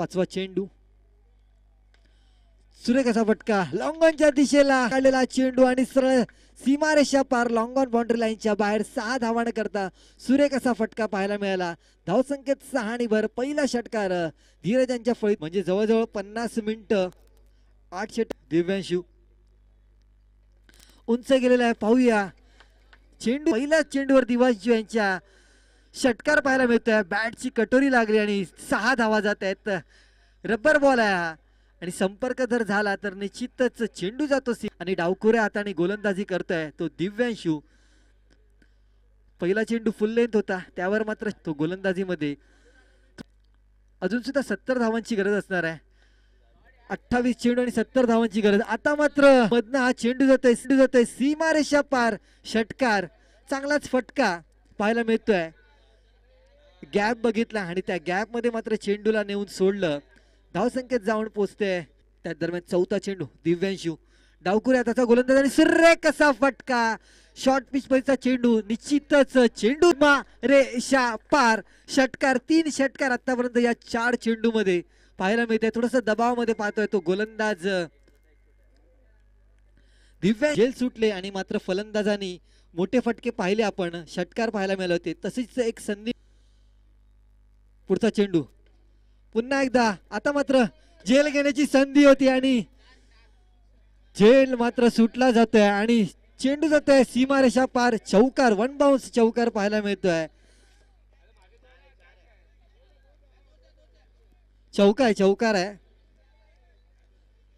पाचवा चेंडू, सुरेख असा फटका लॉंग ऑनच्या दिशेला काढलेला चेंडू आणि सरळ सीमारेषा पार लॉंग ऑन बाउंड्री लाईनच्या बाहेर 6 धावांना करता सुरेख असा फटका पाहायला मिळाला. धावसंख्येत 6 आणि भर. पहिला षटकार धीरज यांच्या फळीत म्हणजे जवळजवळ 50 मिनिटं 8 षटक. दिव्यांशू उंच गेलेला आहे, पाहूया चेंडू. पहिल्याच चेंडूवर दिव्यांशू यांच्या षटकार पाहायला मिळतोय. बॅटची कटोरी लागली आणि 6 धावा जात आहेत. रबर बॉल आहे आणि संपर्क जर झाला तर निश्चितच चेंडू जातो आणि डावखुऱ्या हाताने गोलंदाजी करतोय तो दिव्यांशू. पहिला चेंडू फुल लेंथ होता, त्यावर मात्र तो गोलंदाजीमध्ये अजून सुद्धा 70 धावांची गरज असणार आहे. 28 चेंडू आणि 70 धावांची गरज. आता मात्र मधनं हा चेंडू जातोय सीमारेषा पार. षटकार, चांगलाच फटका पाहायला मिळतोय. गॅप बघितला आणि त्या गॅप मध्ये मात्र चेंडूला नेऊन सोडलं. धावसंख्येत जाऊन पोहोचते. त्या दरम्यान चौथा चेंडू दिव्यांशू डावकुऱ्या त्याचा गोलंदाज आणि सुरेख असा फटका. शॉर्ट पिच पर्यंतचा चेंडू, निश्चितच चेंडू रेषा पार. षटकार, 3 षटकार आतापर्यंत या 4 चेंडू मध्ये पाहायला मिळते. थोडस दबावामध्ये पाहतोय तो गोलंदाज दिव्या. जेल सुटले आणि मात्र फलंदाजांनी मोठे फटके पाहिले, आपण षटकार पाहायला मिळाले होते. तसेच एक संधी. पुढचा चेंडू पुन्हा एकदा. आता मात्र जेल घेण्याची संधी होती आणि जेल मात्र सुटला जातोय आणि चेंडू जातोय सीमारेषा पार. चौकार, 1 बाउन्स चौकार पाहायला मिळतोय. चौकार आहे.